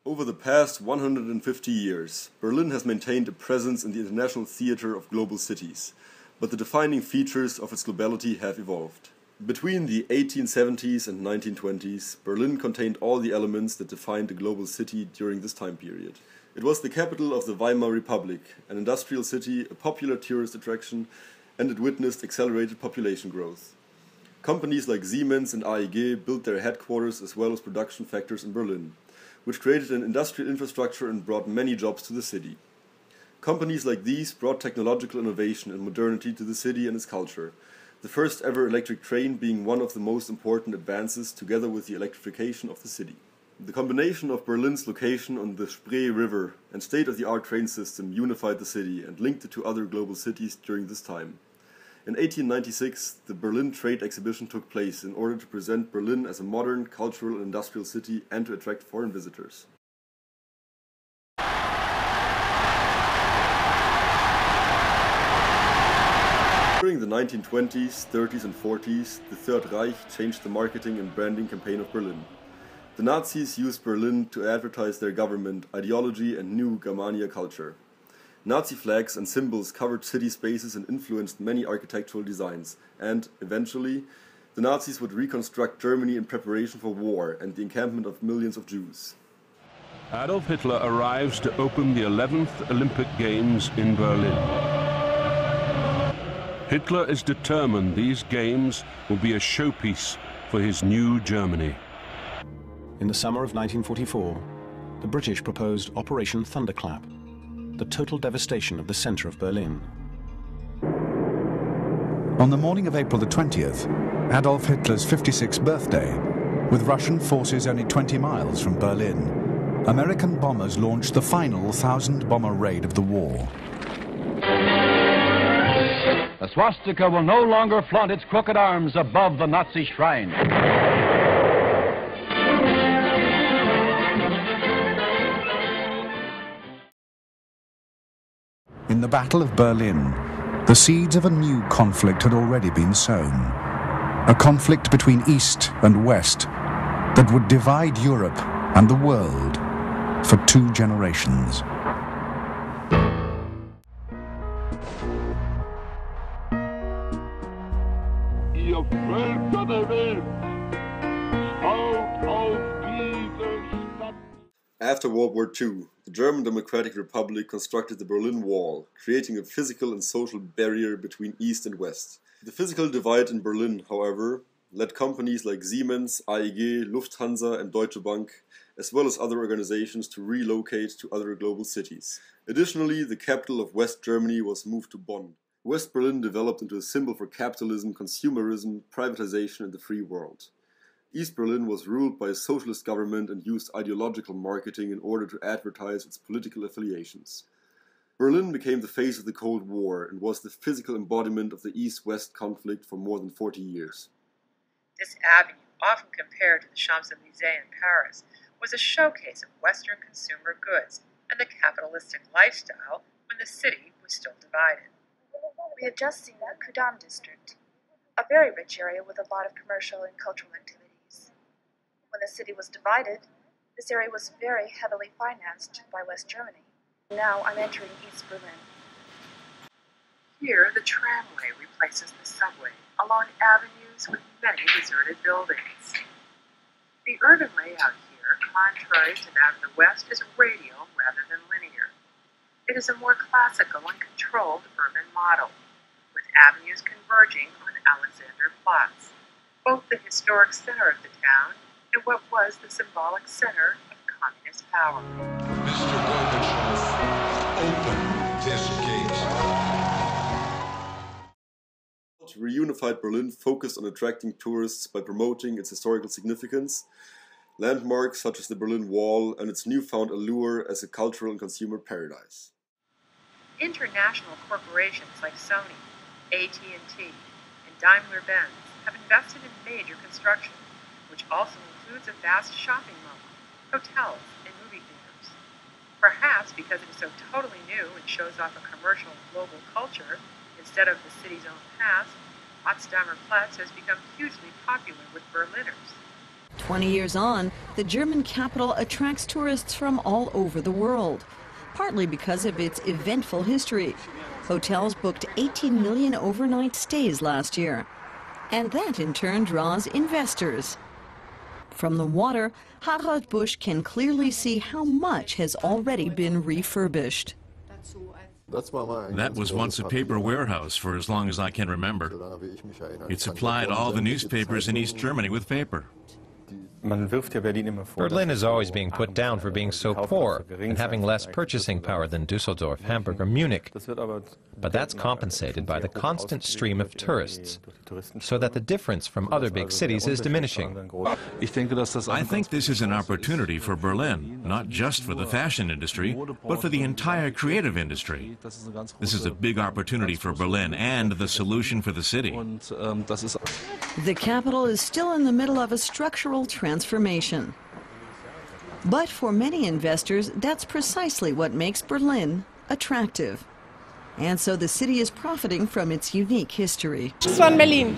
Over the past 150 years, Berlin has maintained a presence in the international theater of global cities, but the defining features of its globality have evolved. Between the 1870s and 1920s, Berlin contained all the elements that defined a global city during this time period. It was the capital of the Weimar Republic, an industrial city, a popular tourist attraction, and it witnessed accelerated population growth. Companies like Siemens and AEG built their headquarters as well as production factories in Berlin, which created an industrial infrastructure and brought many jobs to the city. Companies like these brought technological innovation and modernity to the city and its culture, the first ever electric train being one of the most important advances together with the electrification of the city. The combination of Berlin's location on the Spree River and state-of-the-art train system unified the city and linked it to other global cities during this time. In 1896, the Berlin Trade Exhibition took place in order to present Berlin as a modern, cultural and industrial city and to attract foreign visitors. During the 1920s, 30s and 40s, the Third Reich changed the marketing and branding campaign of Berlin. The Nazis used Berlin to advertise their government, ideology and new Germania culture. Nazi flags and symbols covered city spaces and influenced many architectural designs, and, eventually, the Nazis would reconstruct Germany in preparation for war and the encampment of millions of Jews. Adolf Hitler arrives to open the 11th Olympic Games in Berlin. Hitler is determined these games will be a showpiece for his new Germany. In the summer of 1944, the British proposed Operation Thunderclap, the total devastation of the center of Berlin. On the morning of April the 20th, Adolf Hitler's 56th birthday, with Russian forces only 20 miles from Berlin, American bombers launched the final 1,000-bomber raid of the war. The swastika will no longer flaunt its crooked arms above the Nazi shrine. In the Battle of Berlin, the seeds of a new conflict had already been sown. A conflict between East and West that would divide Europe and the world for 2 generations. Ihr Völker der Welt, schaut auf diese Stadt. After World War II, the German Democratic Republic constructed the Berlin Wall, creating a physical and social barrier between East and West. The physical divide in Berlin, however, led companies like Siemens, AEG, Lufthansa and Deutsche Bank, as well as other organizations, to relocate to other global cities. Additionally, the capital of West Germany was moved to Bonn. West Berlin developed into a symbol for capitalism, consumerism, privatization and the free world. East Berlin was ruled by a socialist government and used ideological marketing in order to advertise its political affiliations. Berlin became the face of the Cold War and was the physical embodiment of the East-West conflict for more than 40 years. This avenue, often compared to the Champs-Élysées in Paris, was a showcase of Western consumer goods and the capitalistic lifestyle when the city was still divided. We have just seen the Kudam district, a very rich area with a lot of commercial and cultural activities. When the city was divided, this area was very heavily financed by West Germany. Now I'm entering East Berlin. Here, the tramway replaces the subway along avenues with many deserted buildings. The urban layout here, contrary to that of the West, is radial rather than linear. It is a more classical and controlled urban model, with avenues converging on Alexanderplatz, both the historic center of the town and what was the symbolic center of communist power. Mr. Gorbachev, open this gate. Reunified Berlin focused on attracting tourists by promoting its historical significance, landmarks such as the Berlin Wall, and its newfound allure as a cultural and consumer paradise. International corporations like Sony, AT&T, and Daimler-Benz have invested in major construction, which also includes a vast shopping mall, hotels, and movie theaters. Perhaps because it is so totally new and shows off a commercial global culture instead of the city's own past, Potsdamer Platz has become hugely popular with Berliners. 20 years on, the German capital attracts tourists from all over the world, partly because of its eventful history. Hotels booked 18 million overnight stays last year, and that in turn draws investors. From the water, Harald Busch can clearly see how much has already been refurbished. That was once a paper warehouse for as long as I can remember. It supplied all the newspapers in East Germany with paper. Berlin is always being put down for being so poor and having less purchasing power than Düsseldorf, Hamburg, or Munich. But that's compensated by the constant stream of tourists, so that the difference from other big cities is diminishing. I think this is an opportunity for Berlin, not just for the fashion industry, but for the entire creative industry. This is a big opportunity for Berlin and the solution for the city. The capital is still in the middle of a structural transformation. But for many investors, that's precisely what makes Berlin attractive. And so the city is profiting from its unique history. Das war in Berlin.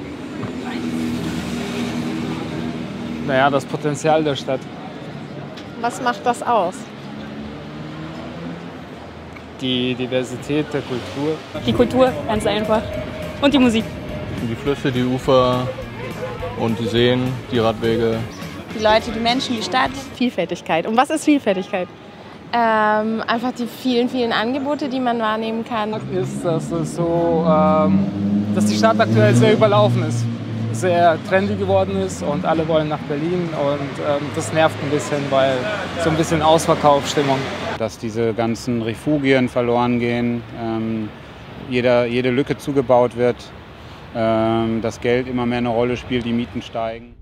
Naja, das Potenzial der Stadt. Was macht das aus? Die Diversität der Kultur. Die Kultur, ganz einfach. Und die Musik. Die Flüsse, die Ufer und die Seen, die Radwege. Die Leute, die Menschen, die Stadt. Vielfältigkeit. Und was ist Vielfältigkeit? Einfach die vielen, vielen Angebote, die man wahrnehmen kann. Ist, dass es so, dass die Stadt aktuell sehr überlaufen ist, sehr trendy geworden ist und alle wollen nach Berlin und das nervt ein bisschen, weil so ein bisschen Ausverkaufsstimmung. Dass diese ganzen Refugien verloren gehen, jede Lücke zugebaut wird, das Geld immer mehr eine Rolle spielt, die Mieten steigen.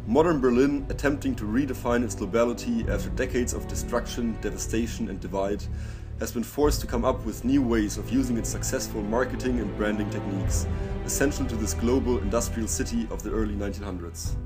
Modern Berlin, attempting to redefine its globality after decades of destruction, devastation and divide, has been forced to come up with new ways of using its successful marketing and branding techniques, essential to this global industrial city of the early 1900s.